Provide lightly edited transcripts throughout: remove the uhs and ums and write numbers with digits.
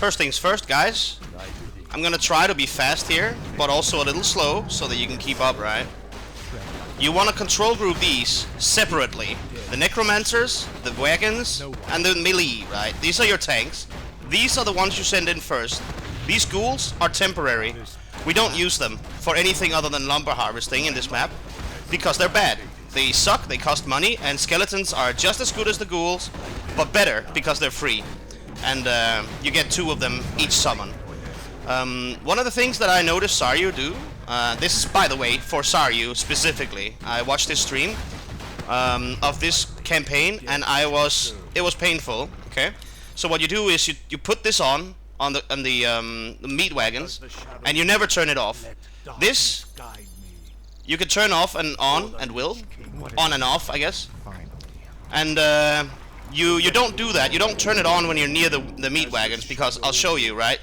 First things first, guys. I'm gonna try to be fast here, but also a little slow, so that you can keep up, right? You want to control group these separately. The necromancers, the wagons, and the melee, right? These are your tanks. These are the ones you send in first. These ghouls are temporary. We don't use them for anything other than lumber harvesting in this map, because they're bad. They suck, they cost money, and skeletons are just as good as the ghouls, but better because they're free. And you get 2 of them each summon. One of the things that I noticed Xaryu do, this is, by the way, for Xaryu specifically. I watched his stream of this campaign, and it was painful. Okay, so what you do is you put this on the meat wagons, and you never turn it off. This you can turn off and on, and on and off, I guess. And you don't do that. You don't turn it on when you're near the meat wagons, because I'll show you, right?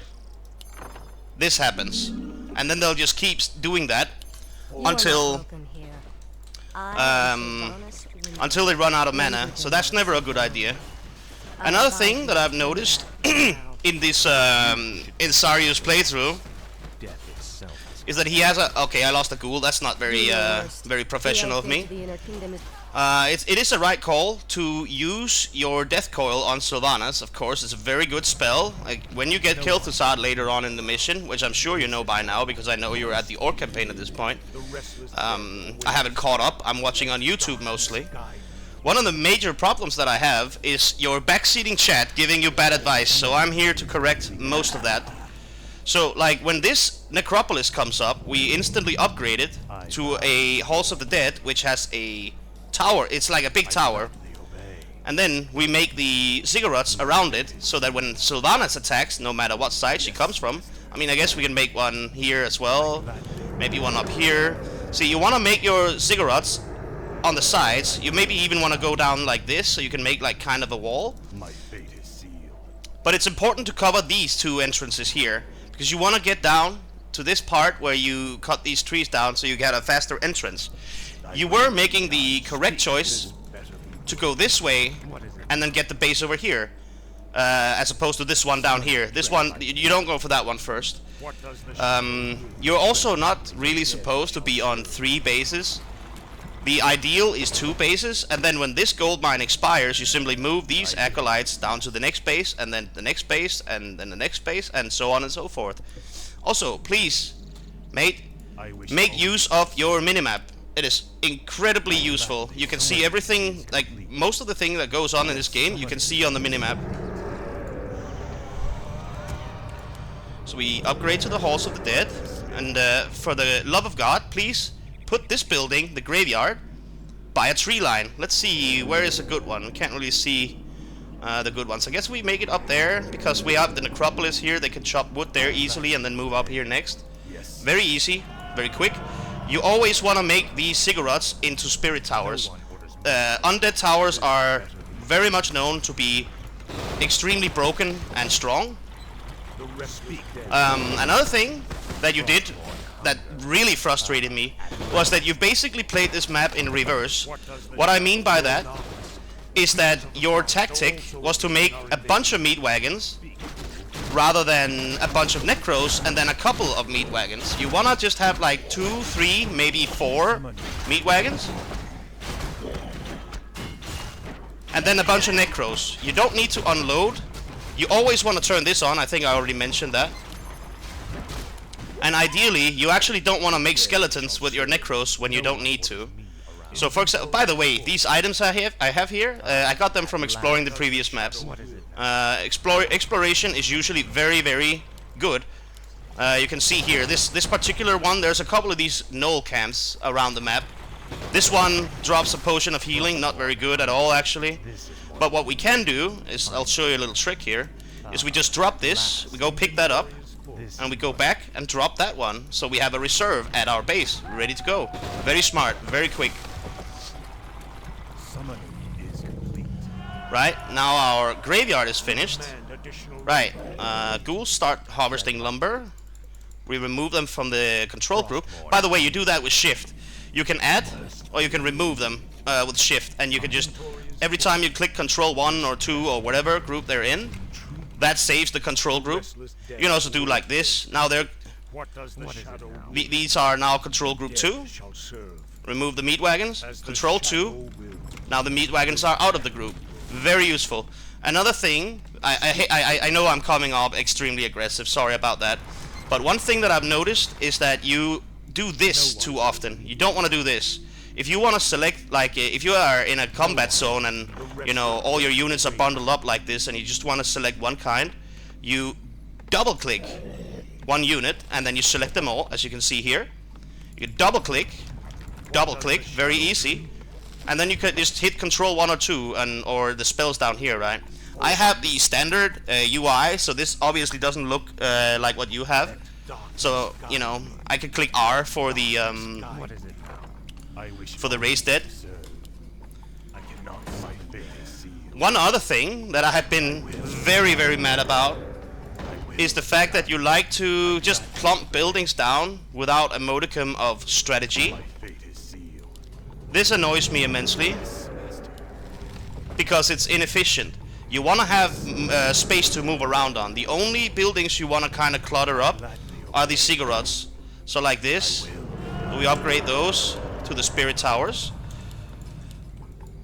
This happens, and then they'll just keep doing that until they run out of mana. So that's never a good idea. Another thing that I've noticed in this in Xaryu's playthrough is that he has a... Okay, I lost a ghoul. That's not very professional of me. It is a right call to use your death coil on Sylvanas. Of course, it's a very good spell. Like, when you get Kel'Thuzad later on in the mission, which I'm sure you know by now because I know you're at the Orc campaign at this point. I haven't caught up. I'm watching on YouTube mostly. One of the major problems that I have is your backseating chat giving you bad advice, so I'm here to correct most of that. So, like, when this necropolis comes up, we instantly upgrade it to a Halls of the Dead, which has a tower. It's like a big tower, and then we make the ziggurats around it, so that when Sylvanas attacks, no matter what side she comes from, I mean, I guess we can make one here as well, maybe one up here. See, you want to make your ziggurats on the sides. You maybe even want to go down like this, so you can make like kind of a wall. But it's important to cover these 2 entrances here, because you want to get down to this part where you cut these trees down, so you get a faster entrance. You were making the correct choice to go this way and then get the base over here, as opposed to this one down here. This one, you don't go for that one first. You're also not really supposed to be on 3 bases. The ideal is 2 bases, and then when this gold mine expires, you simply move these acolytes down to the next base, and then the next base, and then the next base, and so on and so forth. Also, please, mate, make use of your minimap. It is incredibly useful. You can see everything, like most of the thing that goes on in this game, you can see on the minimap. So we upgrade to the Halls of the Dead, and for the love of God, please put this building, the graveyard, by a tree line. Let's see, where is a good one? We can't really see the good ones. I guess we make it up there, because we have the necropolis here. They can chop wood there easily and then move up here next. Very easy, very quick. You always want to make these ziggurats into spirit towers. Undead towers are very much known to be extremely broken and strong. Another thing that you did that really frustrated me was that you basically played this map in reverse. What I mean by that is that your tactic was to make a bunch of meat wagons rather than a bunch of necros and then a couple of meat wagons. You wanna just have like 2, 3, maybe 4 meat wagons, and then a bunch of necros. You don't need to unload. You always want to turn this on. I think I already mentioned that. And ideally, you actually don't want to make skeletons with your necros when you don't need to. So, for example, by the way, these items I have here, I got them from exploring the previous maps. Exploration is usually very, very good. You can see here, this particular one, there's a couple of these gnoll camps around the map. This one drops a potion of healing, not very good at all actually. But what we can do is, I'll show you a little trick here, is we just drop this, we go pick that up, and we go back and drop that one, so we have a reserve at our base, ready to go. Very smart, very quick. Right, now our graveyard is finished. Right, ghouls start harvesting lumber. We remove them from the control group. By the way, you do that with shift. You can add, or you can remove them with shift, and you can just, every time you click control 1 or 2 or whatever group they're in, That saves the control group. You can also do like this. Now these are now control group 2. Remove the meat wagons. Control 2. Now the meat wagons are out of the group. Very useful. Another thing, I know I'm coming up extremely aggressive, sorry about that. But one thing that I've noticed is that you do this too often. You don't want to do this. If you want to select, like, if you are in a combat zone and, you know, all your units are bundled up like this and you just want to select one kind, you double click one unit and then you select them all, as you can see here. You double click, very easy. And then you could just hit Control 1 or 2, or the spells down here, right? I have the standard UI, so this obviously doesn't look like what you have. So, you know, I could click R for the raised dead. One other thing that I have been very, very mad about is the fact that you like to just plump buildings down without a modicum of strategy. This annoys me immensely because it's inefficient. You want to have space to move around on. The only buildings you want to kind of clutter up are the ziggurats. So like this, we upgrade those to the spirit towers.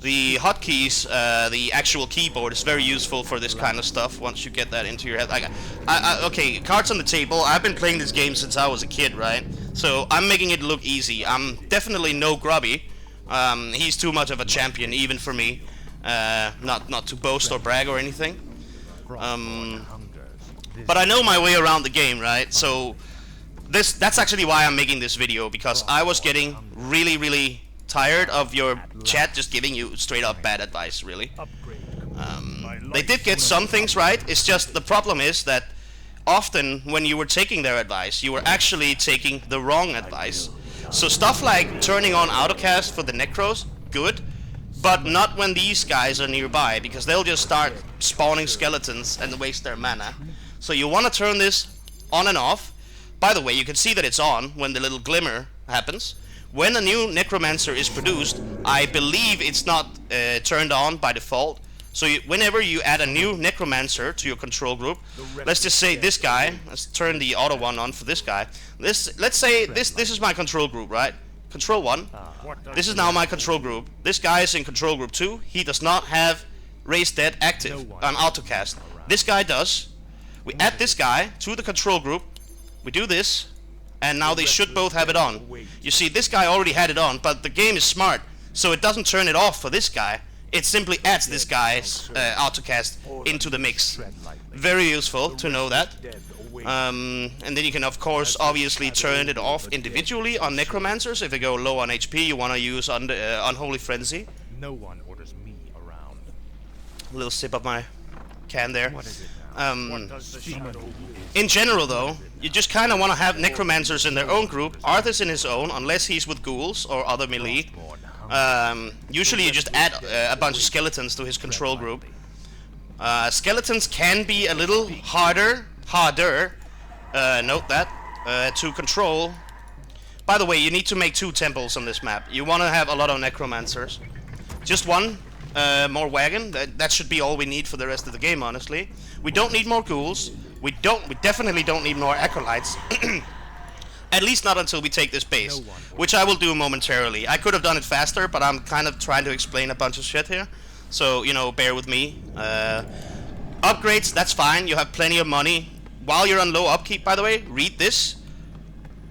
The hotkeys, the actual keyboard is very useful for this kind of stuff once you get that into your head. Like, okay, cards on the table. I've been playing this game since I was a kid, right? So I'm making it look easy. I'm definitely no grubby. He's too much of a champion, even for me. Not to boast or brag or anything. But I know my way around the game, right? So that's actually why I'm making this video, because I was getting really, really tired of your chat just giving you straight up bad advice, really. They did get some things right. It's just the problem is that often when you were taking their advice, you were actually taking the wrong advice. So stuff like turning on autocast for the necros, good, but not when these guys are nearby, because they'll just start spawning skeletons and waste their mana. So you want to turn this on and off. By the way, you can see that it's on when the little glimmer happens. When a new necromancer is produced, I believe it's not turned on by default. So whenever you add a new necromancer to your control group, let's just say this guy, let's turn the auto one on for this guy. Let's say this is my control group, right? Control 1. This is now my control group. This guy is in control group 2. He does not have raised dead active on autocast. This guy does. We add this guy to the control group. We do this, and now they should both have it on. You see, this guy already had it on, but the game is smart, so it doesn't turn it off for this guy. It simply adds this guy's autocast into the mix. Very useful to know that. And then you can, of course, obviously turn it off individually on necromancers. If they go low on HP, you want to use Unholy Frenzy. No one orders me around. A little sip of my can there. In general, though, you just kind of want to have necromancers in their own group. Arthur's in his own, unless he's with ghouls or other melee. Usually you just add a bunch of skeletons to his control group. Skeletons can be a little harder, note that, to control. By the way, you need to make 2 temples on this map. You want to have a lot of necromancers. Just one more wagon. That should be all we need for the rest of the game, honestly. We don't need more ghouls. We definitely don't need more acolytes. At least not until we take this base, which I will do momentarily. I could have done it faster, but I'm kind of trying to explain a bunch of shit here. So, you know, bear with me. Upgrades, that's fine. You have plenty of money. While you're on low upkeep, by the way, read this.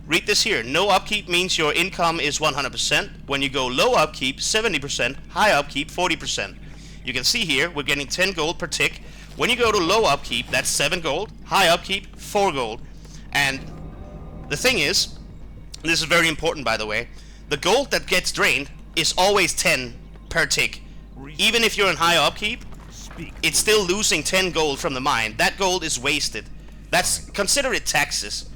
Read this here. No upkeep means your income is 100%. When you go low upkeep, 70%. High upkeep, 40%. You can see here, we're getting 10 gold per tick. When you go to low upkeep, that's 7 gold. High upkeep, 4 gold. And the thing is, this is very important, by the way, the gold that gets drained is always 10 per tick. Even if you're in high upkeep, it's still losing 10 gold from the mine. That gold is wasted. Consider it taxes.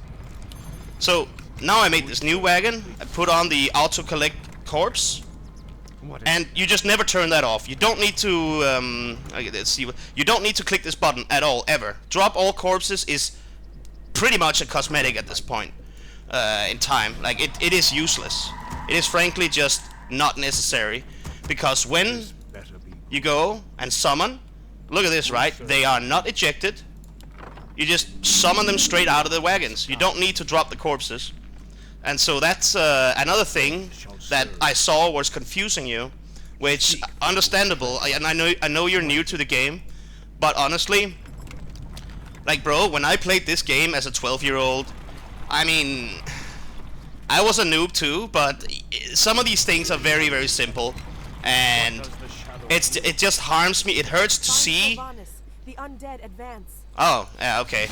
So now I made this new wagon. I put on the auto collect corpse, and you just never turn that off. You don't need to let's see. You don't need to click this button at all, ever. Drop all corpses is pretty much a cosmetic at this point in time. Like it is useless. It is frankly just not necessary, because when you go and summon, look at this, right? They are not ejected. You just summon them straight out of the wagons. You don't need to drop the corpses. And so that's another thing that I saw was confusing you, which understandable. And I know you're new to the game, but honestly, like bro, when I played this game as a 12-year-old, I mean, I was a noob too, but some of these things are very, very simple, and it just harms me. It hurts to see. The undead advance. Oh, yeah, okay.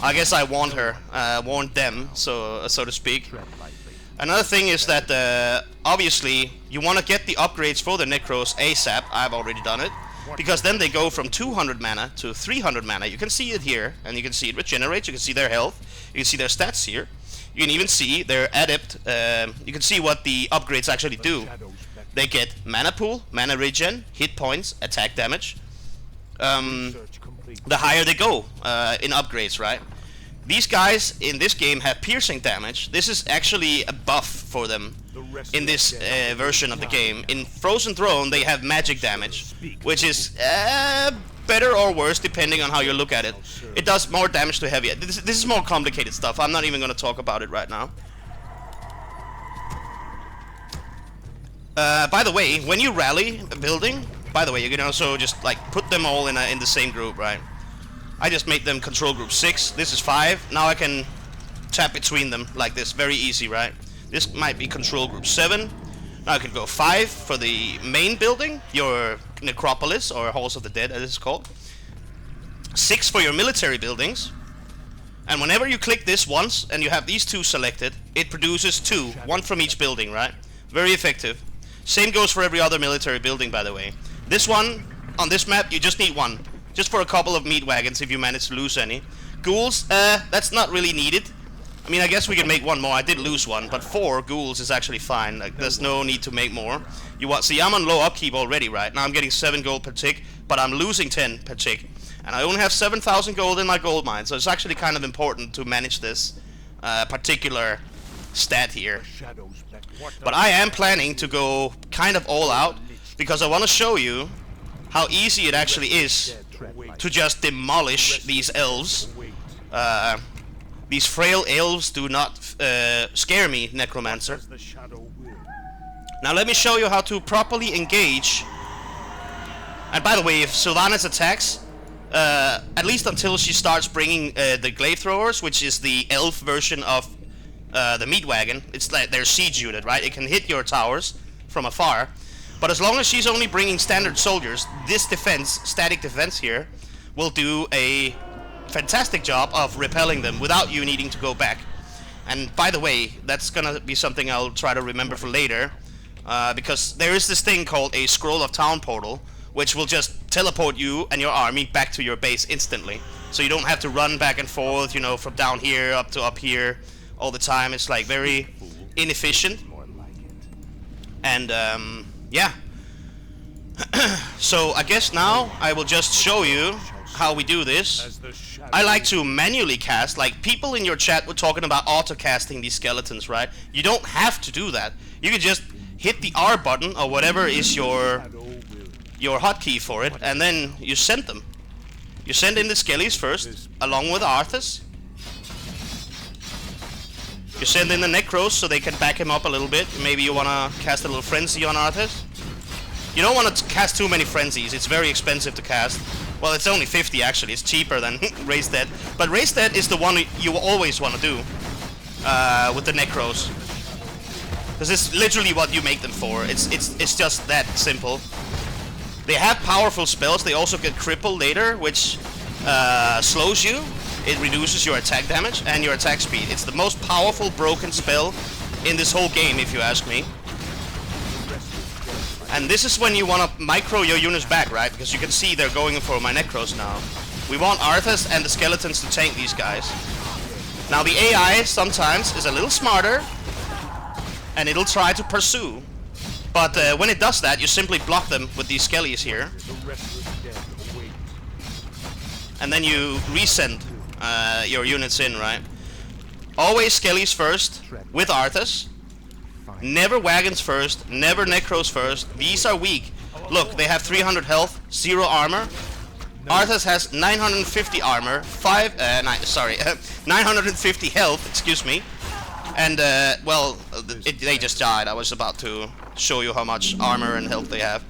I guess I warned her, warned them, so to speak. Another thing is that obviously you want to get the upgrades for the Necros ASAP. I've already done it, because then they go from 200 mana to 300 mana. You can see it here, and you can see it regenerate. You can see their health. You can see their stats here. You can even see their adept. You can see what the upgrades actually do. They get mana pool, mana regen, hit points, attack damage. The higher they go in upgrades, right? These guys in this game have piercing damage. This is actually a buff for them in this version of the game. In Frozen Throne, they have magic damage, which is better or worse depending on how you look at it. It does more damage to heavy. This is more complicated stuff. I'm not even going to talk about it right now. By the way, when you rally a building, by the way, you can also just like put them all in the same group, right? I just made them control group 6. This is 5. Now I can tap between them like this. Very easy, right? This might be control group 7. Now I can go 5 for the main building, your necropolis or halls of the dead as it's called. 6 for your military buildings. And whenever you click this once and you have these two selected, it produces 2, 1 from each building, right? Very effective. Same goes for every other military building, by the way. This one, on this map, you just need 1. Just for a couple of meat wagons if you manage to lose any. Ghouls, that's not really needed. I mean, I guess we can make 1 more. I did lose 1, but 4 ghouls is actually fine. Like, there's no need to make more. See, I'm on low upkeep already, right? Now I'm getting 7 gold per tick, but I'm losing 10 per tick. And I only have 7,000 gold in my gold mine, so it's actually kind of important to manage this particular stat here. But I am planning to go kind of all out, because I want to show you how easy it actually is to just demolish these elves. These frail elves do not scare me, Necromancer. Now let me show you how to properly engage. And by the way, if Sylvanas attacks, at least until she starts bringing the glaive throwers, which is the elf version of the meat wagon, it's like they're siege unit, right? It can hit your towers from afar. But as long as she's only bringing standard soldiers, this defense, static defense here, will do a fantastic job of repelling them without you needing to go back. And by the way, that's gonna be something I'll try to remember for later, because there is this thing called a Scroll of Town portal, which will just teleport you and your army back to your base instantly. So you don't have to run back and forth, you know, from down here up to up here all the time. It's like very inefficient. And yeah. So I guess now I will just show you how we do this. I like to manually cast. Like, people in your chat were talking about auto casting these skeletons, right? You don't have to do that. You can just hit the R button or whatever is your hotkey for it, and then you send them. You send in the skellies first, along with Arthas. You send in the Necros so they can back him up a little bit. Maybe you want to cast a little Frenzy on Arthas. You don't want to cast too many Frenzies. It's very expensive to cast. Well, it's only 50 actually. It's cheaper than Raise Dead. But Raise Dead is the one you always want to do with the Necros. Because it's literally what you make them for. It's just that simple. They have powerful spells. They also get crippled later, which slows you. It reduces your attack damage and your attack speed. It's the most powerful broken spell in this whole game, if you ask me. And this is when you want to micro your units back, right? Because you can see they're going for my Necros now. We want Arthas and the skeletons to tank these guys. Now the AI sometimes is a little smarter, and it'll try to pursue. But when it does that, you simply block them with these skellies here. And then you resend your units in, right? Always skellies first, with Arthas. Never wagons first, never Necros first. These are weak. Look, they have 300 health, 0 armor. Arthas has 950 armor, 950 health, excuse me. And, well, they just died. I was about to show you how much armor and health they have.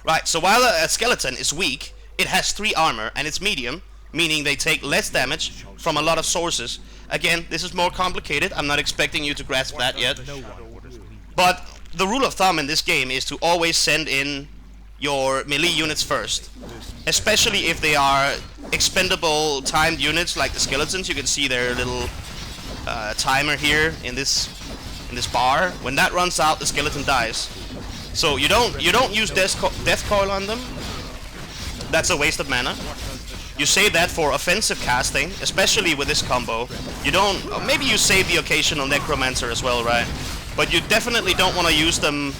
Right, so while a skeleton is weak, it has 3 armor, and it's medium, meaning they take less damage from a lot of sources. Again, this is more complicated. I'm not expecting you to grasp that yet. But the rule of thumb in this game is to always send in your melee units first. Especially if they are expendable timed units like the skeletons. You can see their little timer here in this bar. When that runs out, the skeleton dies. So you don't use death coil on them. That's a waste of mana. You save that for offensive casting, especially with this combo. You don't. Maybe you save the occasional necromancer as well, right? But you definitely don't want to use them.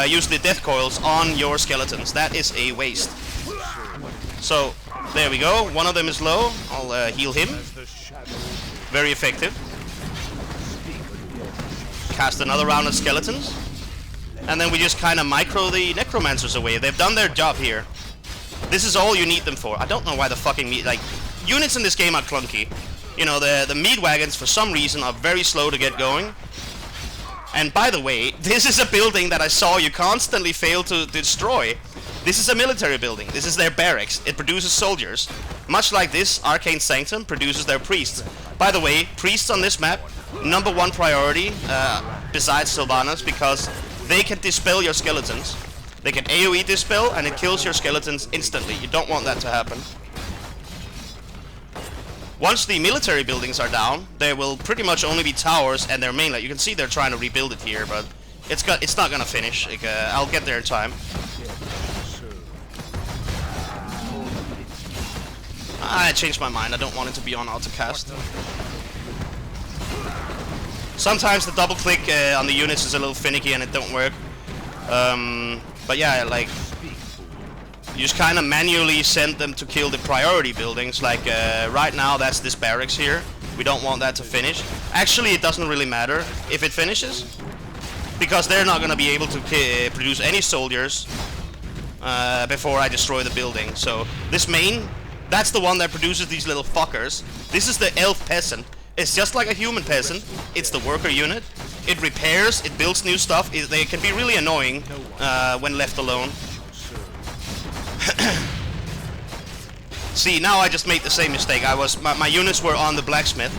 Use the death coils on your skeletons. That is a waste. So there we go. One of them is low. I'll heal him. Very effective. Cast another round of skeletons, and then we just kind of micro the necromancers away. They've done their job here. This is all you need them for. I don't know why the fucking units in this game are clunky. You know, the meat wagons for some reason are very slow to get going. And by the way, this is a building that I saw you constantly fail to destroy. This is a military building. This is their barracks. It produces soldiers. Much like this, Arcane Sanctum produces their priests. By the way, priests on this map, #1 priority besides Sylvanas, because they can dispel your skeletons. They can AoE dispel, and it kills your skeletons instantly. You don't want that to happen. Once the military buildings are down, there will pretty much only be towers and their mainland. You can see they're trying to rebuild it here, but it's not gonna finish. I'll get there in time. I changed my mind. I don't want it to be on autocast. Sometimes the double click on the units is a little finicky and it don't work. But yeah, like, you just kind of manually send them to kill the priority buildings. Like right now, that's this barracks here. We don't want that to finish. Actually, it doesn't really matter if it finishes, because they're not going to be able to produce any soldiers before I destroy the building. So this main, that's the one that produces these little fuckers. This is the elf peasant. It's just like a human peasant. It's the worker unit. It repairs, it builds new stuff. They can be really annoying when left alone. See, now I just made the same mistake. My units were on the blacksmith.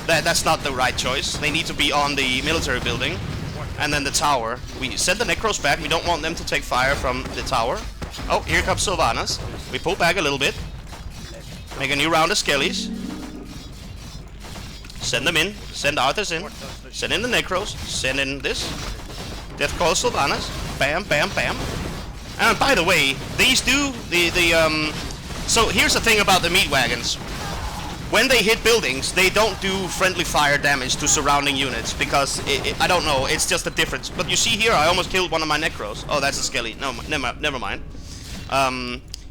That's not the right choice. They need to be on the military building, and then the tower. We send the necros back. We don't want them to take fire from the tower. Oh, here comes Sylvanas. We pull back a little bit. Make a new round of skellies. Send them in. Send Arthas in. Send in the necros. Send in this. Death Call Sylvanas. Bam, bam, bam. And by the way, these do so here's the thing about the meat wagons. When they hit buildings, they don't do friendly fire damage to surrounding units, because I don't know, it's just a difference. But you see here, I almost killed one of my necros. Oh, that's a skelly. No, never mind.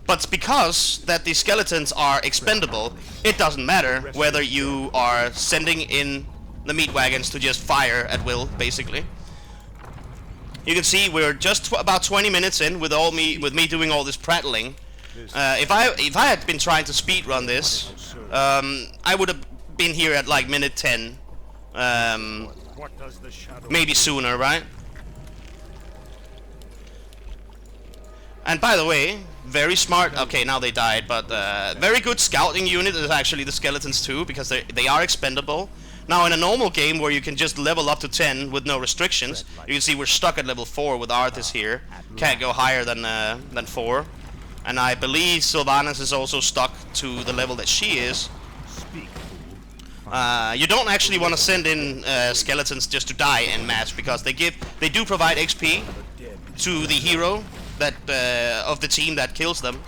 But because that the skeletons are expendable, it doesn't matter whether you are sending in the meat wagons to just fire at will, basically. You can see we're just about 20 minutes in with me doing all this prattling. If I had been trying to speed run this, I would have been here at like minute 10, maybe sooner, right? And by the way, very smart. Okay, now they died, but very good scouting unit is actually the skeletons too, because they are expendable. Now in a normal game where you can just level up to 10 with no restrictions, you can see we're stuck at level 4 with Arthas here. Can't go higher than 4. And I believe Sylvanas is also stuck to the level that she is. You don't actually want to send in skeletons just to die en masse, because they do provide XP to the hero that of the team that kills them.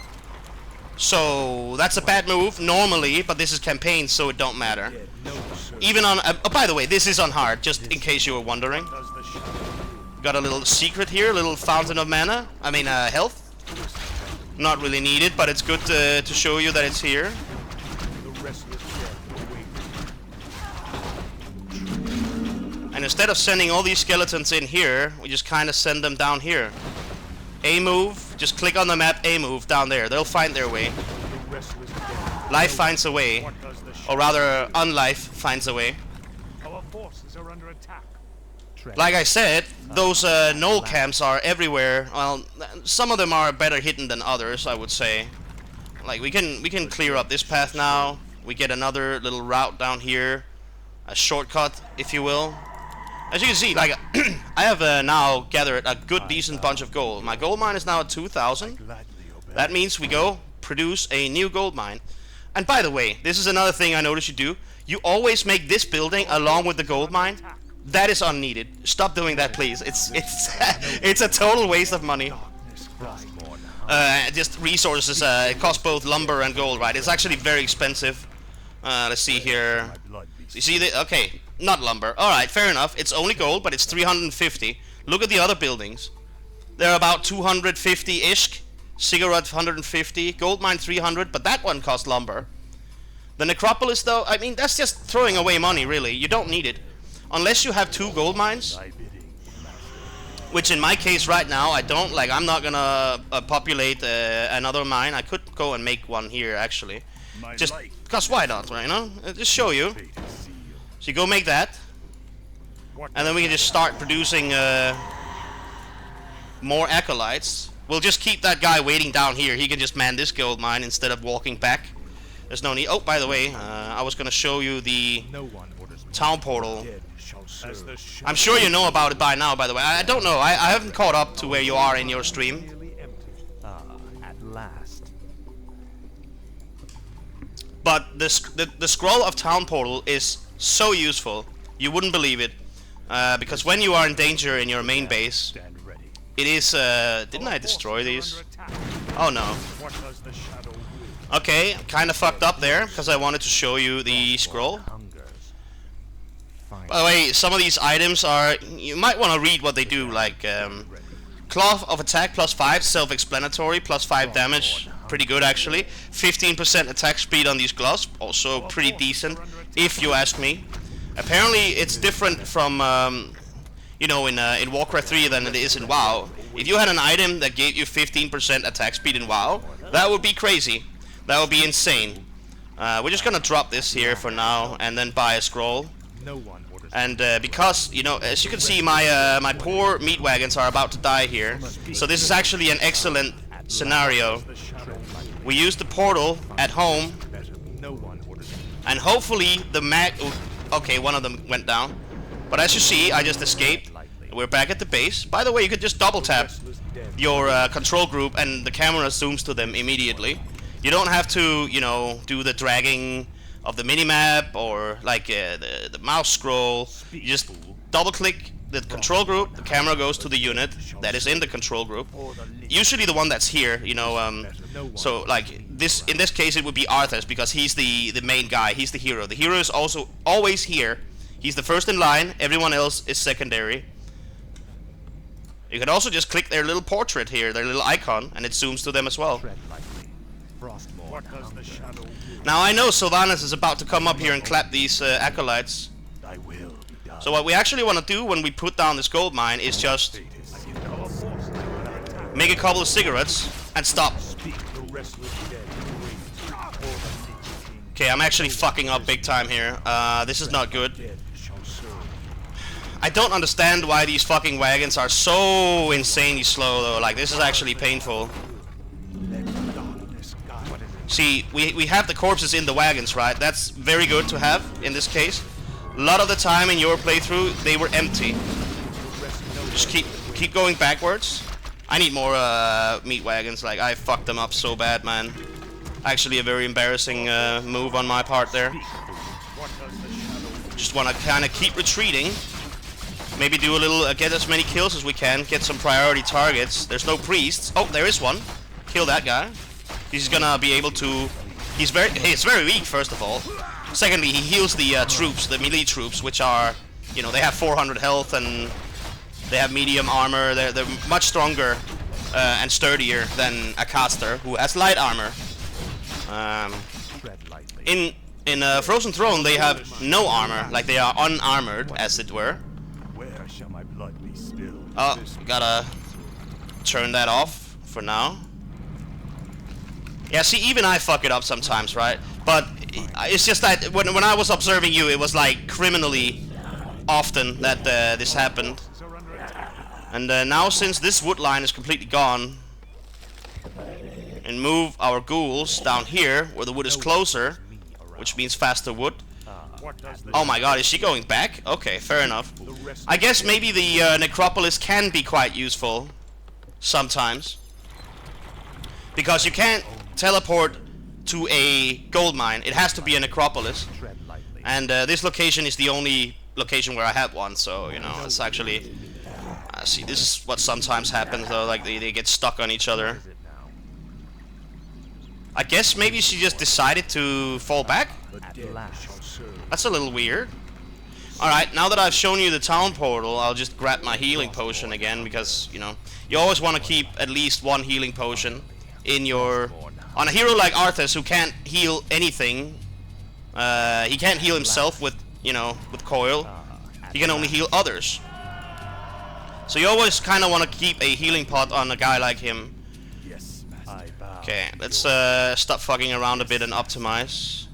So that's a bad move normally, but this is campaign, so it don't matter. Even on oh, by the way, this is on hard, just in case you were wondering. Got a little secret here, a little fountain of mana. I mean health. Not really needed, but it's good to show you that it's here. And instead of sending all these skeletons in here, we just kind of send them down here. A move. Just click on the map. A move down there. They'll find their way. Life finds a way, or rather, unlife finds a way. Our forces are under attack. Like I said, those knoll camps are everywhere. Well, some of them are better hidden than others, I would say. Like we can clear up this path now. We get another little route down here, a shortcut, if you will. As you can see, like I have now gathered a good, decent bunch of gold. My gold mine is now at 2,000. That means we go produce a new gold mine. And by the way, this is another thing I noticed you do. You always make this building along with the gold mine. That is unneeded. Stop doing that, please. It's it's a total waste of money. Just resources. It costs both lumber and gold, right? It's actually very expensive. Let's see here. You see the okay, not lumber. All right, fair enough. It's only gold, but it's 350. Look at the other buildings. They're about 250-ish. Cigarette 150, gold mine 300, but that one costs lumber. The necropolis, though, I mean, that's just throwing away money, really. You don't need it. Unless you have 2 gold mines. Which in my case right now, I don't. Like, I'm not gonna populate another mine. I could go and make one here, actually. Just, because why not, right, you know? Just show you. So you go make that. And then we can just start producing more acolytes. We'll just keep that guy waiting down here. He can just man this gold mine instead of walking back. There's no need. Oh, by the way, I was gonna show you the town portal. I'm sure you know about it by now, by the way. I don't know. I haven't caught up to where you are in your stream. At last. But the scroll of town portal is so useful. You wouldn't believe it. Because when you are in danger in your main base, it is, didn't I destroy these? Oh no. Okay, kinda fucked up there, because I wanted to show you the scroll. By the way, some of these items are, you might want to read what they do, like, Cloth of Attack +5, self-explanatory, +5 damage, pretty good actually. 15% attack speed on these gloves, also pretty decent, if you ask me. Apparently it's different from, you know, in Warcraft 3 than it is in WoW. If you had an item that gave you 15% attack speed in WoW, that would be crazy. That would be insane. We're just gonna drop this here for now and then buy a scroll. And because, you know, as you can see, my poor meat wagons are about to die here. So this is actually an excellent scenario. We use the portal at home. And hopefully the okay, one of them went down. But as you see, I just escaped. We're back at the base. By the way, you could just double tap your control group and the camera zooms to them immediately. You don't have to, you know, do the dragging of the minimap or like the mouse scroll. You just double click the control group, the camera goes to the unit that is in the control group. Usually the one that's here, you know, so like this, in this case it would be Arthas because he's the main guy, he's the hero. The hero is also always here. He's the first in line, everyone else is secondary. You can also just click their little portrait here, their little icon, and it zooms to them as well. Now I know Sylvanas is about to come up here and clap these acolytes. So what we actually want to do when we put down this gold mine is just make a couple of cigarettes and stop. Okay, I'm actually fucking up big time here. This is not good. I don't understand why these fucking wagons are so insanely slow though. Like, this is actually painful. See, we have the corpses in the wagons, right? That's very good to have in this case. A lot of the time in your playthrough, they were empty. Just keep going backwards. I need more meat wagons. Like, I fucked them up so bad, man. Actually, a very embarrassing move on my part there. Just want to kind of keep retreating. Maybe do a little, get as many kills as we can. Get some priority targets. There's no priests. Oh, there is one. Kill that guy. He's gonna be able to. He's very weak, first of all. Secondly, he heals the troops, the melee troops, which are, you know, they have 400 health and they have medium armor. They're much stronger and sturdier than a caster who has light armor. In Frozen Throne, they have no armor, like they are unarmored, as it were. Oh, gotta turn that off for now. Yeah, see, even I fuck it up sometimes, right? But it's just that when I was observing you, it was like criminally often that this happened. And now, since this wood line is completely gone, and move our ghouls down here where the wood is closer, which means faster wood. Oh my god, is she going back? Okay, fair enough. I guess maybe the necropolis can be quite useful sometimes, because you can't teleport to a gold mine. It has to be a necropolis, and this location is the only location where I had one, so you know, it's actually see, this is what sometimes happens though, like they get stuck on each other. I guess maybe she just decided to fall back. That's a little weird. Alright, now that I've shown you the town portal, I'll just grab my healing potion again, because, you know, you always want to keep at least one healing potion in your... On a hero like Arthas, who can't heal anything, he can't heal himself with, you know, with coil. He can only heal others. So you always kind of want to keep a healing pot on a guy like him. Okay, let's stop fucking around a bit and optimize.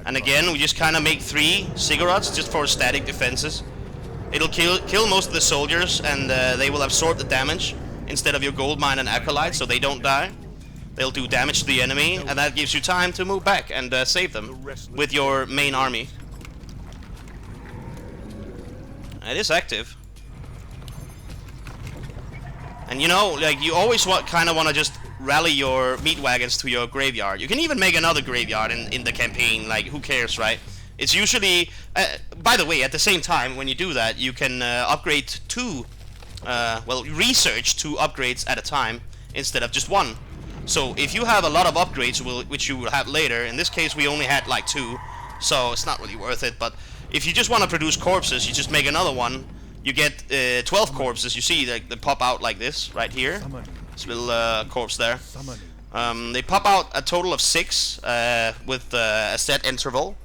And again, we just kind of make 3 ziggurats just for static defenses. It'll kill most of the soldiers, and they will absorb the damage instead of your gold mine and acolyte, so they don't die. They'll do damage to the enemy, and that gives you time to move back and save them with your main army. It is active. And you know, like, you always kind of want to just rally your meat wagons to your graveyard. You can even make another graveyard in the campaign, like, who cares, right? It's usually... by the way, at the same time, when you do that, you can upgrade 2... well, research 2 upgrades at a time, instead of just 1. So, if you have a lot of upgrades, which you will have later, in this case we only had, like, 2, so it's not really worth it, but if you just want to produce corpses, you just make another one. You get 12 corpses, you see, they pop out like this, right here. This little corpse there. They pop out a total of 6 with a set interval.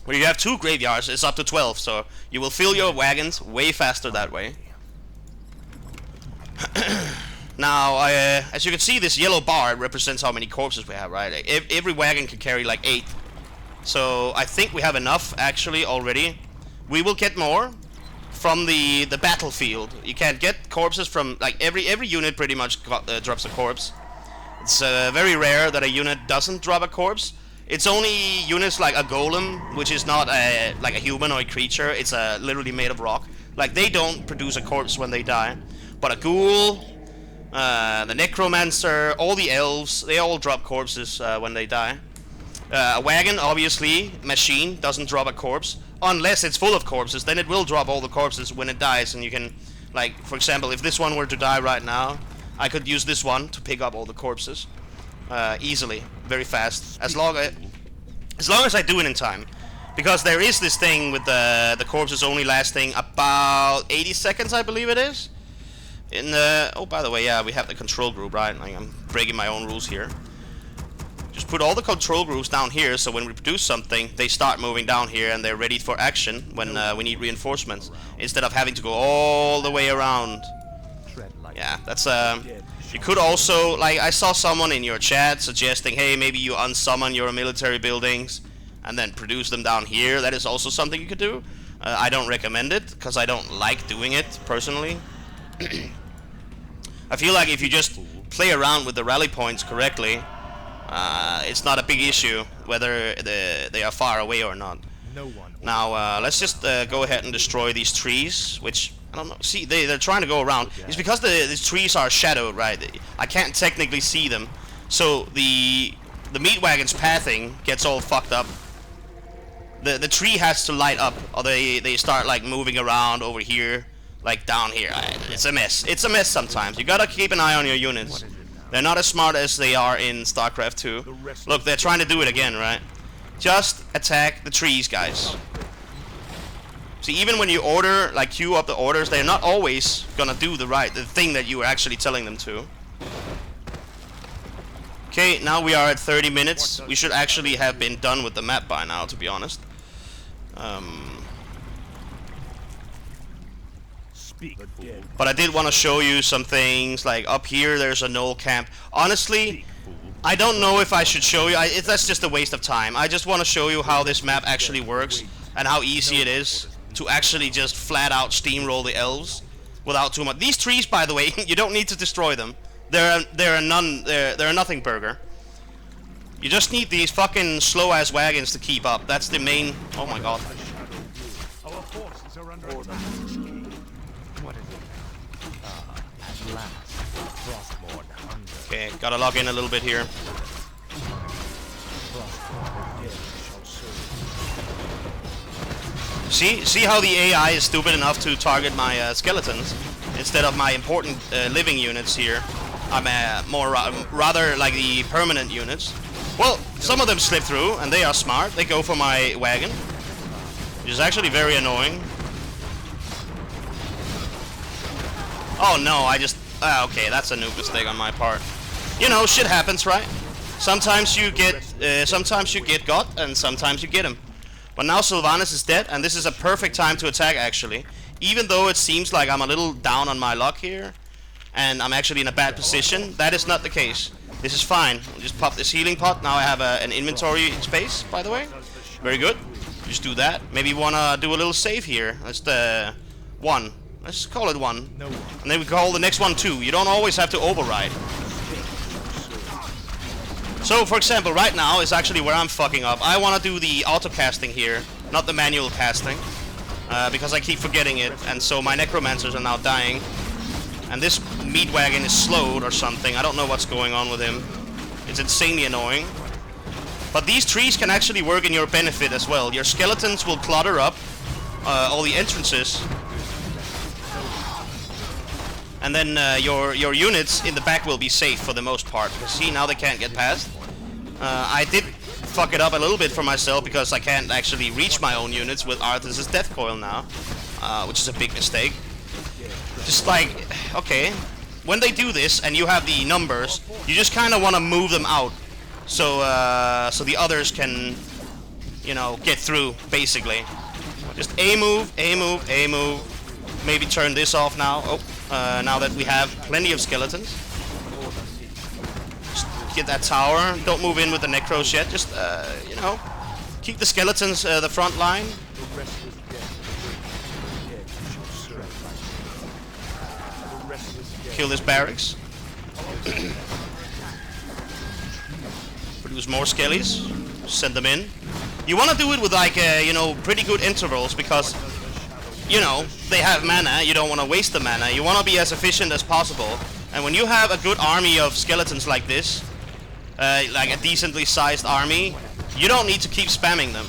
Where you have 2 graveyards, it's up to 12, so you will fill your wagons way faster that way. Now, as you can see, this yellow bar represents how many corpses we have, right? Every wagon can carry like 8. So I think we have enough, actually, already. We will get more from the battlefield. You can't get corpses from, like, every unit pretty much drops a corpse. It's very rare that a unit doesn't drop a corpse. It's only units like a golem, which is not like a humanoid creature. It's literally made of rock. Like, they don't produce a corpse when they die. But a ghoul, the necromancer, all the elves, they all drop corpses when they die. A wagon, obviously, machine, doesn't drop a corpse. Unless it's full of corpses, then it will drop all the corpses when it dies, and you can, like, for example, if this one were to die right now, I could use this one to pick up all the corpses easily, very fast, as long as I do it in time, because there is this thing with the corpses only lasting about 80 seconds, I believe it is. Oh, by the way, yeah, we have the control group, right? Like, I'm breaking my own rules here. Just put all the control groups down here, so when we produce something, they start moving down here and they're ready for action when we need reinforcements, instead of having to go all the way around. Yeah, that's you could also, like, I saw someone in your chat suggesting, hey, maybe you unsummon your military buildings and then produce them down here. That is also something you could do. I don't recommend it, because I don't like doing it, personally. I feel like if you just play around with the rally points correctly, it's not a big issue whether they are far away or not. Now, let's just go ahead and destroy these trees, which, I don't know, see, they're trying to go around. It's because these trees are shadowed, right? I can't technically see them. So the meat wagon's pathing gets all fucked up. The tree has to light up, or they start, like, moving around over here, like down here. It's a mess. It's a mess sometimes. You gotta keep an eye on your units. They're not as smart as they are in StarCraft 2. Look, they're trying to do it again, right? Just attack the trees, guys. See, even when you order, like, queue up the orders, they're not always gonna do the thing that you were actually telling them to. Okay, now we are at 30 minutes. We should actually have been done with the map by now, to be honest. But I did want to show you some things, like up here there's a knoll camp. Honestly, I don't know if I should show you, that's just a waste of time. I just want to show you how this map actually works and how easy it is to actually just flat out steamroll the elves without too much. These trees, by the way, you don't need to destroy them. They're a nothing burger. You just need these fucking slow ass wagons to keep up. That's the main. Oh my god. Our forces are under attack. What is it? At last, Frostborn hunger. Okay, gotta log in a little bit here. See how the AI is stupid enough to target my skeletons instead of my important living units here. I'm rather like the permanent units. Well, some of them slip through and they are smart. They go for my wagon, which is actually very annoying. Oh no, I just... okay, that's a noob mistake on my part. You know, shit happens, right? Sometimes you get got, and sometimes you get him. But now Sylvanas is dead, and this is a perfect time to attack, actually. Even though it seems like I'm a little down on my luck here, and I'm actually in a bad position, that is not the case. This is fine. I'll just pop this healing pot. Now I have an inventory space, by the way. Very good. Just do that. Maybe we wanna do a little save here. That's the 1. Let's call it 1. And then we call the next one 2. You don't always have to override. So, for example, right now is actually where I'm fucking up. I want to do the auto casting here, not the manual casting, because I keep forgetting it, and so my necromancers are now dying. And this meat wagon is slowed or something. I don't know what's going on with him. It's insanely annoying. But these trees can actually work in your benefit as well. Your skeletons will clutter up all the entrances. And then your units in the back will be safe for the most part. Because see, now they can't get past. I did fuck it up a little bit for myself because I can't actually reach my own units with Arthas's Death Coil now. Which is a big mistake. Just like, okay, when they do this and you have the numbers, you just kind of want to move them out. So, so the others can, you know, get through, basically. Just A move, A move, A move. Maybe turn this off now. Oh. Now that we have plenty of skeletons. Just get that tower. Don't move in with the necros yet. Just, you know, keep the skeletons the front line. Kill this barracks. Produce more skellies. Send them in. You want to do it with like, you know, pretty good intervals because... you know, they have mana, you don't want to waste the mana, you want to be as efficient as possible. And when you have a good army of skeletons like this, like a decently sized army, you don't need to keep spamming them.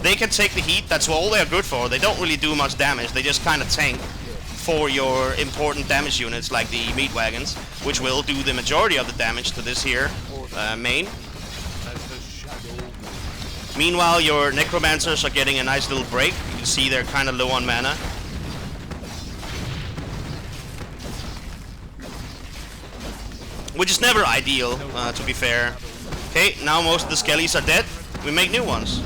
They can take the heat, that's all they're good for. They don't really do much damage, they just kind of tank for your important damage units like the meat wagons, which will do the majority of the damage to this here main. Meanwhile, your necromancers are getting a nice little break. You can see they're kind of low on mana. Which is never ideal, to be fair. Okay, now most of the skellies are dead. We make new ones.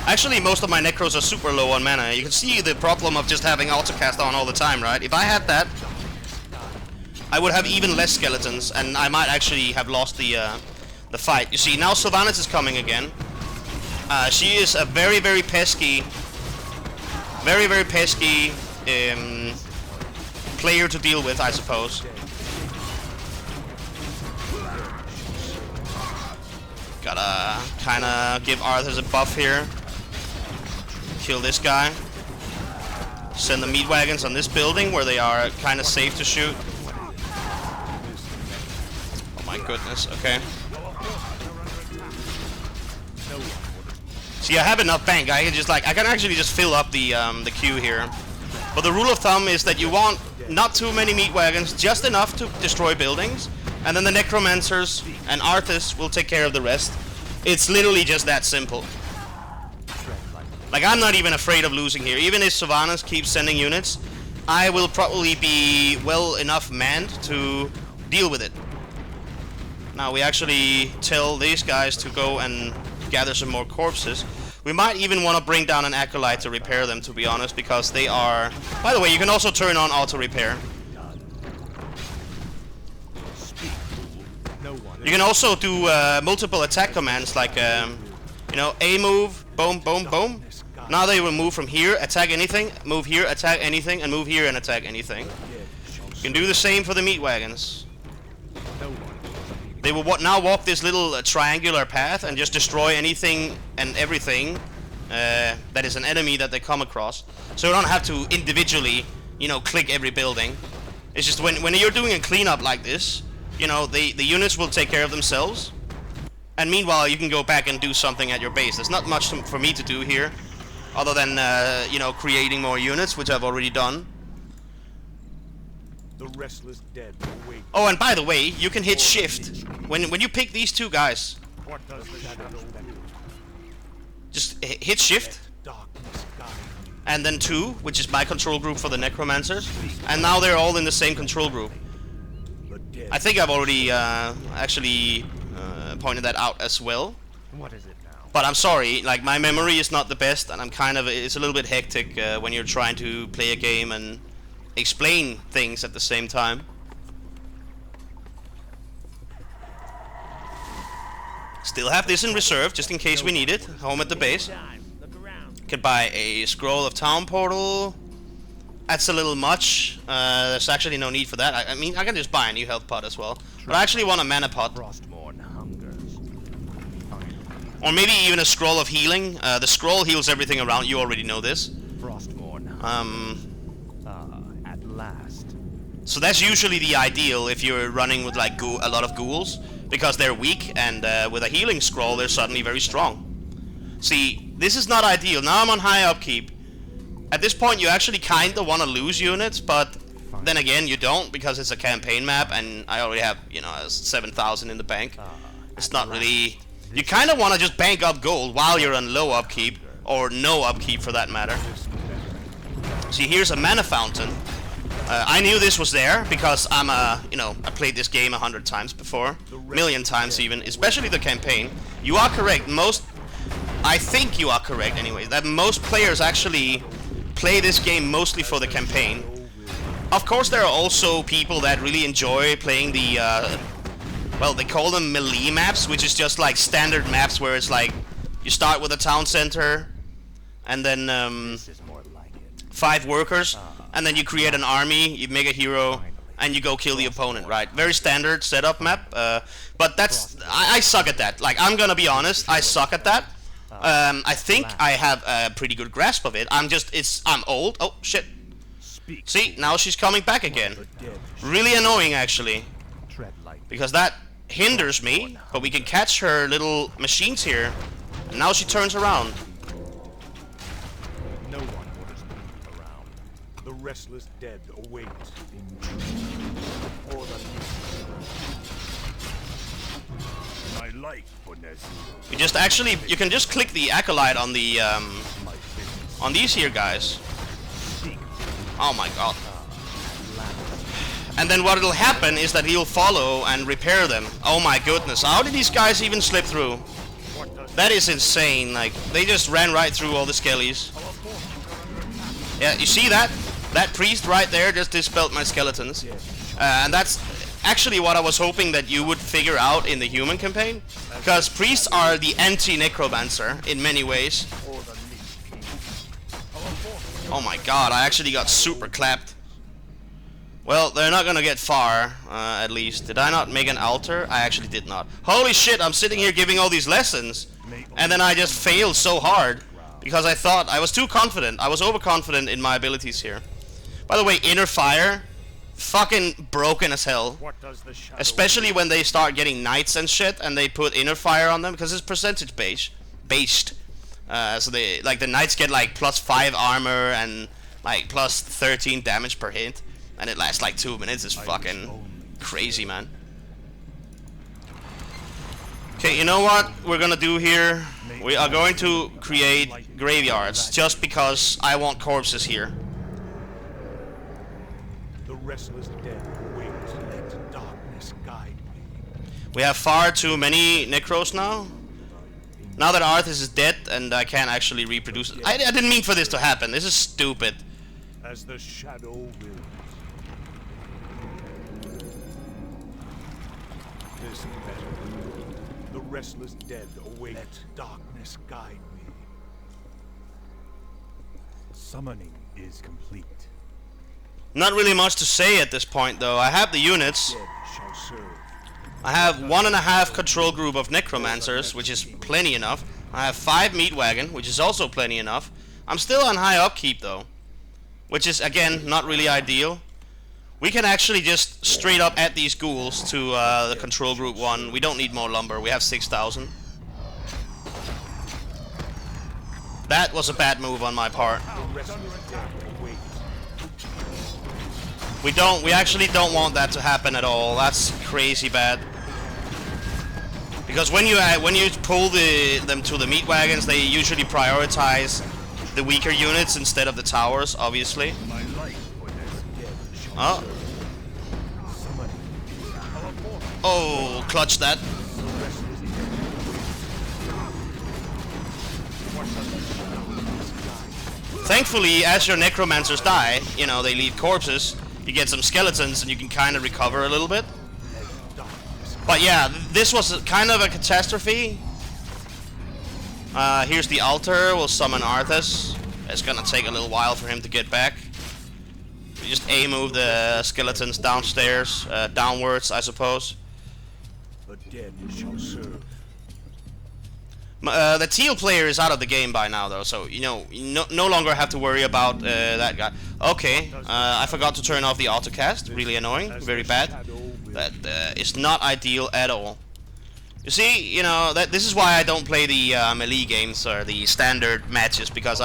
Actually, most of my necros are super low on mana. You can see the problem of just having autocast on all the time, right? If I had that, I would have even less skeletons, and I might actually have lost the fight. You see, now Sylvanas is coming again. She is a very, very pesky player to deal with, I suppose. Gotta kinda give Arthas a buff here. Kill this guy. Send the meat wagons on this building where they are kinda safe to shoot. Oh my goodness, okay. See, I have enough bank. I can actually just fill up the queue here. But the rule of thumb is that you want not too many meat wagons, just enough to destroy buildings, and then the necromancers and Arthas will take care of the rest. It's literally just that simple. Like, I'm not even afraid of losing here. Even if Sylvanas keeps sending units, I will probably be well enough manned to deal with it. Now we actually tell these guys to go and gather some more corpses. We might even want to bring down an acolyte to repair them, to be honest, because they are... By the way, you can also turn on auto repair. You can also do multiple attack commands, like you know, A move, boom, boom, boom. Now they will move from here, attack anything, move here, attack anything, and move here and attack anything. You can do the same for the meat wagons. They will now walk this little triangular path and just destroy anything and everything that is an enemy that they come across. So you don't have to individually, you know, click every building. It's just when you're doing a cleanup like this, you know, the units will take care of themselves. And meanwhile, you can go back and do something at your base. There's not much for me to do here, other than, you know, creating more units, which I've already done. The restless dead await. Oh, and by the way, you can hit shift. When you pick these two guys, What does the shadow do? just hit shift. Darkness guide me. And then 2, which is my control group for the necromancers. And now they're all in the same control group. The dead. I think I've already actually pointed that out as well. What is it now? But I'm sorry, like, my memory is not the best, and I'm kind of, it's a little bit hectic when you're trying to play a game and explain things at the same time. Still have this in reserve, just in case we need it, home at the base. Could buy a scroll of town portal. That's a little much. There's actually no need for that. I mean, I can just buy a new health pot as well. But I actually want a mana pot. Frostmourne hungers. Or maybe even a scroll of healing. The scroll heals everything around. You already know this. Frostmourne. At last. So that's usually the ideal if you're running with like a lot of ghouls, because they're weak, and with a healing scroll they're suddenly very strong. See, this is not ideal. Now I'm on high upkeep. At this point you actually kinda wanna lose units, but then again you don't, because it's a campaign map and I already have, you know, 7,000 in the bank. It's not really... You kinda wanna just bank up gold while you're on low upkeep, or no upkeep for that matter. See, here's a mana fountain. I knew this was there because I'm you know, I played this game 100 times before, million times even, especially the campaign. You are correct. I think you are correct anyway, that most players actually play this game mostly for the campaign. Of course, there are also people that really enjoy playing the, well, they call them melee maps, which is just like standard maps where it's like you start with a town center, and then 5 workers. And then you create an army, you make a hero, and you go kill the opponent, right? Very standard setup map, but that's... I suck at that. Like, I'm gonna be honest, I suck at that. I think I have a pretty good grasp of it. I'm old. Oh, shit. See, now she's coming back again. Really annoying, actually. Because that hinders me, but we can catch her little machines here. And now she turns around. No one orders me around. The restless dead await. My life for You just actually, you can just click the acolyte on the on these here guys. Oh my god. And then what'll happen is that he'll follow and repair them. Oh my goodness, how did these guys even slip through? That is insane. Like, they just ran right through all the skellies. Yeah, you see that? That priest right there just dispelled my skeletons. And that's actually what I was hoping that you would figure out in the human campaign. Because priests are the anti-necromancer in many ways. Oh my god, I actually got super clapped. Well, they're not gonna get far, at least. Did I not make an altar? I actually did not. Holy shit, I'm sitting here giving all these lessons, and then I just failed so hard, because I thought I was too confident. I was overconfident in my abilities here. By the way, inner fire, fucking broken as hell. Especially when they start getting knights and shit, and they put inner fire on them, because it's percentage based. So they, like, the knights get like +5 armor and like +13 damage per hit. And it lasts like 2 minutes. It's fucking crazy, man. Okay, you know what we're gonna do here? We are going to create graveyards just because I want corpses here. The restless dead wait, let darkness guide me. We have far too many necros now. Now that Arthas is dead and I can't actually reproduce it. I didn't mean for this to happen. This is stupid. As the shadow wills. This better. The restless dead await. Let darkness guide me. Summoning is complete. Not really much to say at this point though. I have the units. Dead shall serve. I have 1.5 control group of necromancers, which is plenty enough. I have 5 meat wagon, which is also plenty enough. I'm still on high upkeep though, which is again not really ideal. We can actually just straight up add these ghouls to the control group 1. We don't need more lumber. We have 6,000. That was a bad move on my part. We actually don't want that to happen at all. That's crazy bad. Because when you pull them to the meat wagons, they usually prioritize the weaker units instead of the towers, obviously. Oh. Oh, clutch that. Thankfully, as your necromancers die, you know, they leave corpses. You get some skeletons and you can kind of recover a little bit. But yeah, this was kind of a catastrophe. Here's the altar. We'll summon Arthas. It's gonna take a little while for him to get back. We just move the skeletons downstairs, downwards, I suppose. The dead shall serve. The teal player is out of the game by now, though, so you know, no longer have to worry about that guy. Okay, I forgot to turn off the autocast. Really annoying, very bad. That is not ideal at all. You see, you know, this is why I don't play the melee games or the standard matches, because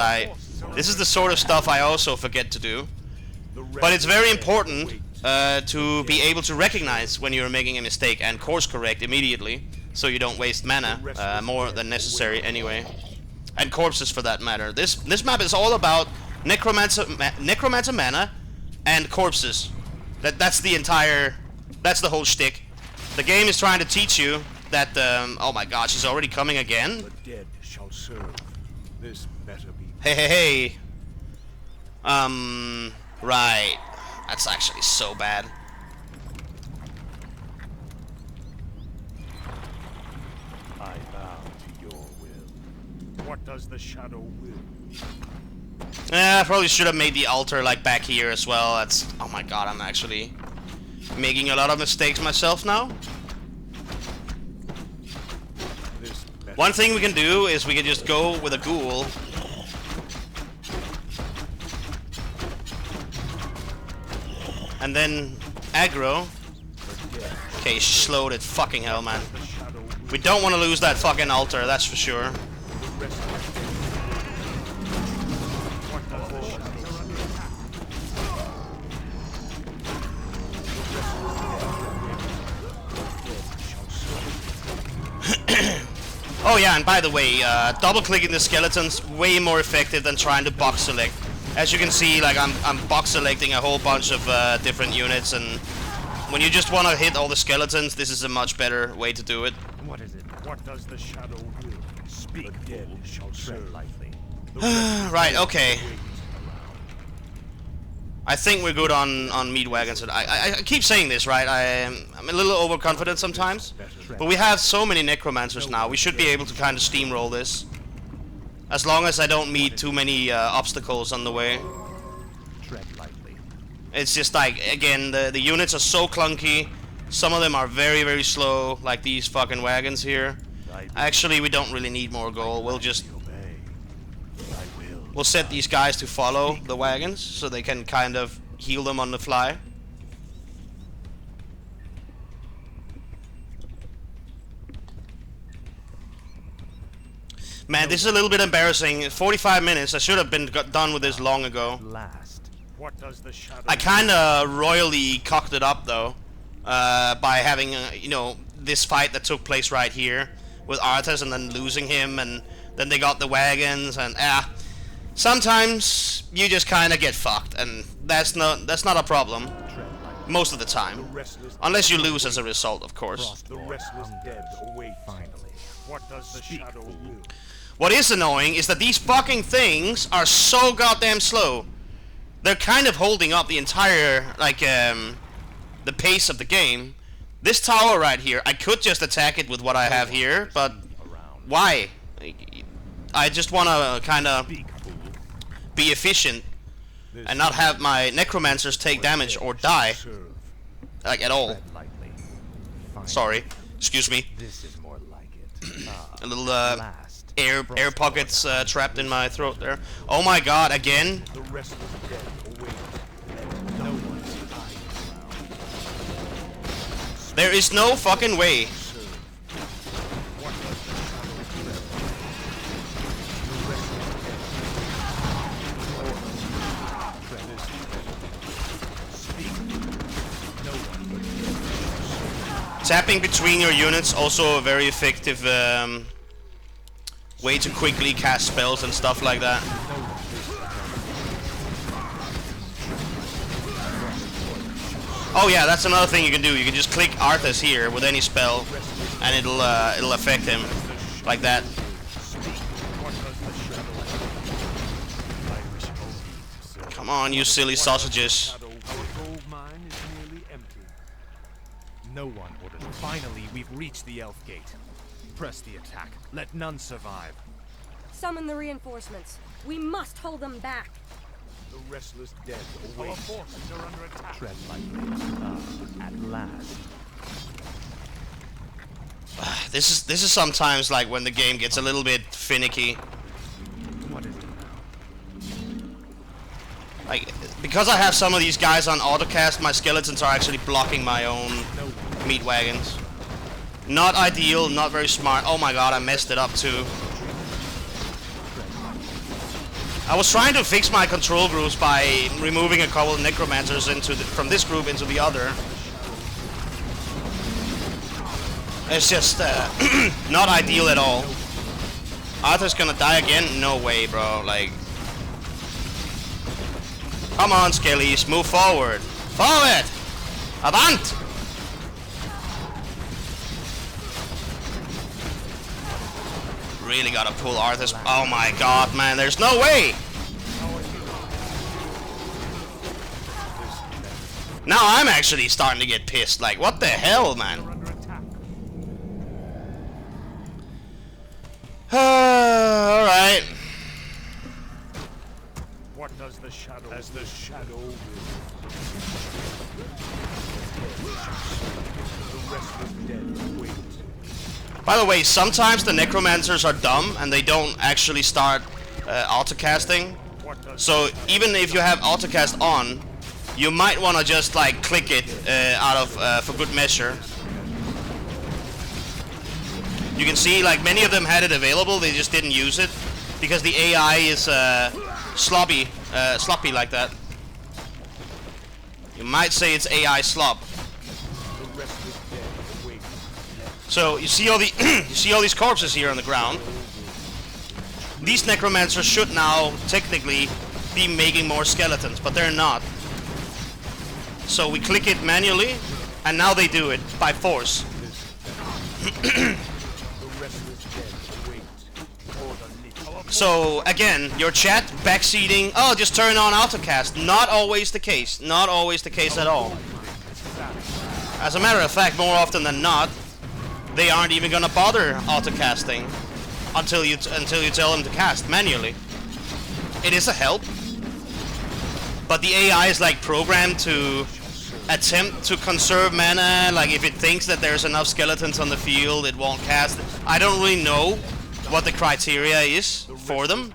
this is the sort of stuff I also forget to do. But it's very important to be able to recognize when you're making a mistake and course correct immediately, so you don't waste mana more than necessary anyway, and corpses for that matter. This map is all about necromancer mana and corpses. That's the whole shtick. The game is trying to teach you that. Oh my God, she's already coming again. The dead shall serve. This better be. Hey. Right. That's actually so bad. I bow to your will. What does the shadow will? I probably should have made the altar like back here as well. That's. Oh my God, I'm actually making a lot of mistakes myself now. One thing we can do is we can just go with a ghoul. And then aggro. Okay, slowed it. Fucking hell, man. We don't want to lose that fucking altar, that's for sure. Oh yeah, and by the way, double-clicking the skeletons way more effective than trying to box select. As you can see, like I'm box selecting a whole bunch of different units, and when you just want to hit all the skeletons, this is a much better way to do it. What is it? What does the shadow will? Speak. The dead shall serve lightly. Right, okay. I think we're good on meat wagons. I keep saying this, right? I'm a little overconfident sometimes, but we have so many necromancers now. We should be able to kind of steamroll this, as long as I don't meet too many obstacles on the way. It's just like, again, the units are so clunky. Some of them are very, very slow, like these fucking wagons here. Actually, we don't really need more gold. We'll set these guys to follow the wagons so they can kind of heal them on the fly. Man, this is a little bit embarrassing. 45 minutes. I should have been done with this long ago. What does the shadow I kind of royally cocked it up though, by having you know, this fight that took place right here with Arthas and then losing him, and then they got the wagons, and sometimes you just kind of get fucked, and that's not a problem. most of the time. Unless you lose as a result, of course. The restless dead await. Finally. What does the shadow will? What is annoying is that these fucking things are so goddamn slow. They're kind of holding up the entire, like, the pace of the game. This tower right here, I could just attack it with what I have here, but why? I just want to kind of be efficient and not have my necromancers take damage or die, like, at all. Sorry, excuse me. This is more like it. A little air pockets trapped in my throat there. Oh my god, again? The restless dead await. No one's around. There is no fucking way. What does the shadow Tapping between your units, also a very effective way to quickly cast spells and stuff like that. Oh yeah, that's another thing you can do. You can just click Arthas here with any spell, and it'll affect him like that. Come on, you silly sausages. No one would have. Finally, we've reached the Elf Gate. Press the attack. Let none survive. Summon the reinforcements. We must hold them back. The restless dead await. Our forces are under attack. Tread lightly. At last. This is sometimes like when the game gets a little bit finicky. What is it now? Like, because I have some of these guys on autocast, my skeletons are actually blocking my own meat wagons. Not ideal, not very smart. Oh my god, I messed it up too. I was trying to fix my control groups by removing a couple of necromancers from this group into the other. It's just not ideal at all. Arthur's gonna die again? No way, bro. Like, come on, Skellies, move forward. Forward! Avant! Really gotta pull Arthur's. Oh my god, man, there's no way! Now I'm actually starting to get pissed. Like, what the hell, man? Alright. What does the shadow as the shadow will? The restless dead wait. By the way, sometimes the necromancers are dumb and they don't actually start autocasting. So even if you have autocast on, you might want to just like click it out of for good measure. You can see like many of them had it available, they just didn't use it because the AI is sloppy like that. You might say it's AI slop. So you see all the you see all these corpses here on the ground. These necromancers should now technically be making more skeletons, but they're not. So we click it manually, and now they do it by force. So again, your chat backseating. Oh, just turn on autocast. Not always the case. Not always the case at all. As a matter of fact, more often than not, they aren't even gonna bother autocasting until you tell them to cast manually. It is a help, but the AI is like programmed to attempt to conserve mana. Like if it thinks that there's enough skeletons on the field, it won't cast. I don't really know what the criteria is for them.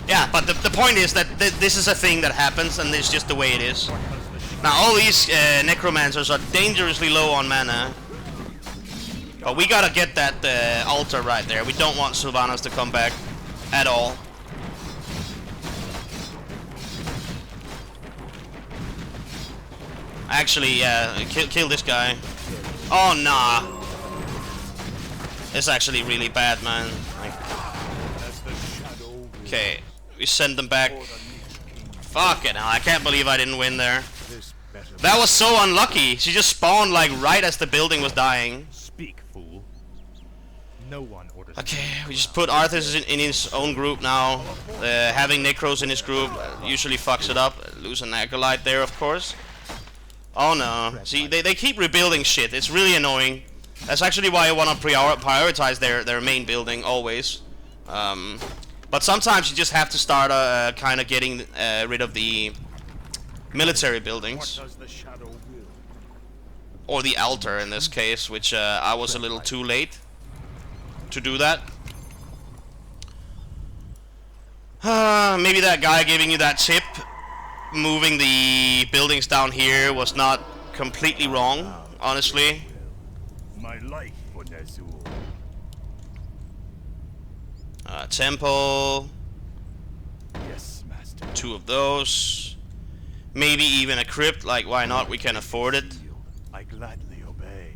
Yeah, but the point is that this is a thing that happens, and it's just the way it is. Now all these necromancers are dangerously low on mana, but we gotta get that altar right there. We don't want Sylvanas to come back at all. Actually, kill this guy. Oh nah, it's actually really bad, man. Okay, We send them back. Fucking hell, I can't believe I didn't win there. That was so unlucky. She just spawned like right as the building was dying. Speak, fool. No one orders. Okay, we just put Arthas in his own group now. Having Necros in his group usually fucks it up. Lose an Acolyte there, of course. Oh no. See, they keep rebuilding shit. It's really annoying. That's actually why I want to prioritize their main building always. But sometimes you just have to start kind of getting rid of the military buildings. Or the altar in this case, which I was a little too late to do that. Maybe that guy giving you that tip, moving the buildings down here, was not completely wrong, honestly. My life for Nazul. Temple. Yes, master. 2 of those. Maybe even a crypt, like why not? We can afford it. I gladly obey.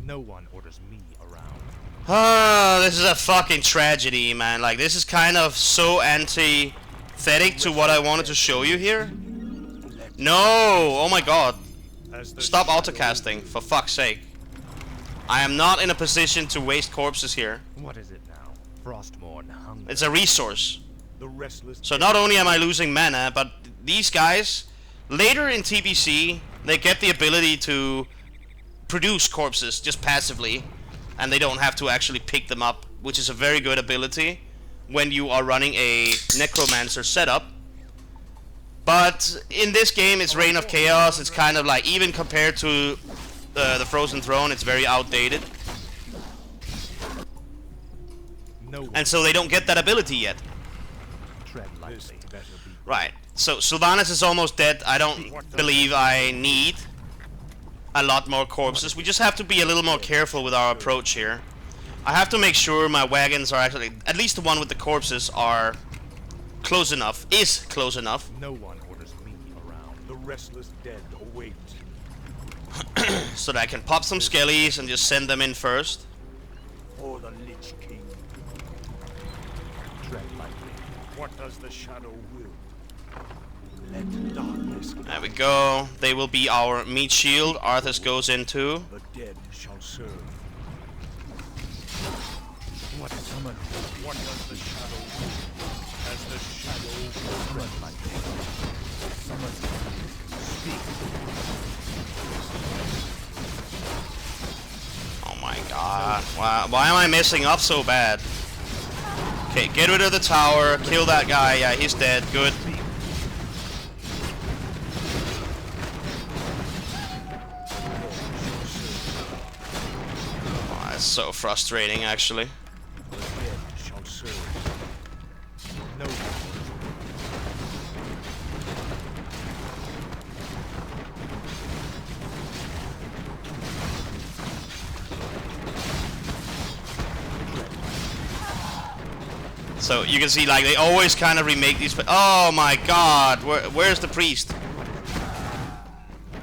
No one orders me around. This is a fucking tragedy, man. Like, this is kind of so antithetic to what I wanted to show you here. No! Oh my god. Stop autocasting, for fuck's sake. I am not in a position to waste corpses here. What is it now? Frostmourne hunger. It's a resource. The restless. So not only am I losing mana, but these guys, later in TBC, they get the ability to produce corpses just passively, and they don't have to actually pick them up, which is a very good ability when you are running a Necromancer setup. But in this game, it's Reign of Chaos. It's kind of like, even compared to the Frozen Throne, it's very outdated. And so they don't get that ability yet. Tread lightly. Right. So Sylvanas is almost dead. I don't believe I need a lot more corpses. We just have to be a little more careful with our approach here. I have to make sure my wagons are actually, at least the one with the corpses, are close enough. Is close enough. No one orders me around. The restless dead await. So that I can pop some skellies and just send them in first. For the Lich King. Tread lightly. What does the shadow will? Let darkness come. There we go. They will be our meat shield. Arthas goes in too. The dead shall serve. What is summoned? What does the shadow will? As the shadow will. Tread lightly. Someone speak. Oh my god. Why am I messing up so bad? Okay, get rid of the tower. Kill that guy. Yeah, he's dead. Good. Oh, that's so frustrating, actually. The dead shall serve. No one. So you can see, like, they always kind of remake these. Oh my god, where's the priest?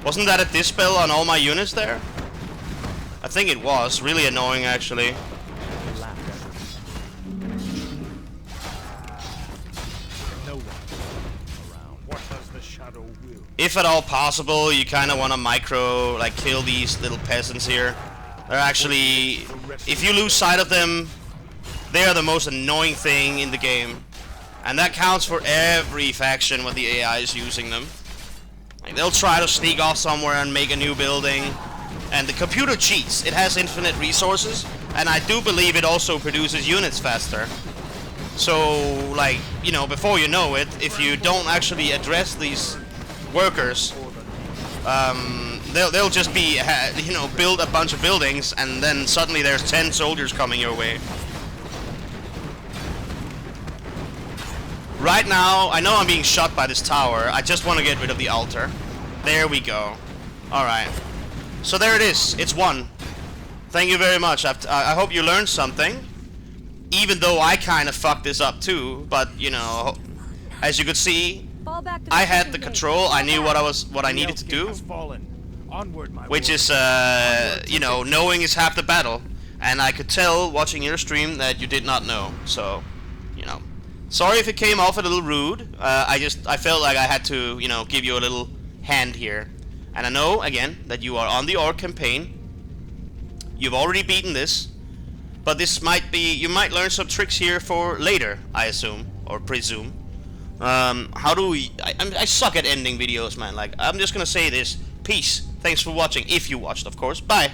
Wasn't that a dispel on all my units there? I think it was. Really annoying, actually. No one around. What does the shadow will? If at all possible, you kind of want to micro, like, kill these little peasants here. They're actually, if you lose sight of them, they are the most annoying thing in the game. And that counts for every faction when the AI is using them. Like, they'll try to sneak off somewhere and make a new building. And the computer cheats. It has infinite resources. And I do believe it also produces units faster. So, like, you know, before you know it, if you don't actually address these workers, they'll just be, you know, build a bunch of buildings, and then suddenly there's 10 soldiers coming your way. Right now, I know I'm being shot by this tower. I just want to get rid of the altar. There we go. Alright. So there it is. It's won. Thank you very much. I hope you learned something. Even though I kind of fucked this up too. But, you know, as you could see, I had the control. I knew what I needed to do. Which is, you know, knowing is half the battle. And I could tell, watching your stream, that you did not know. So, you know. Sorry if it came off a little rude. I felt like I had to, you know, give you a little hand here. And I know, again, that you are on the Orc campaign. You've already beaten this. But this might be, you might learn some tricks here for later, I assume, or presume. How do we, I suck at ending videos, man. Like, I'm just gonna say this. Peace. Thanks for watching, if you watched, of course. Bye.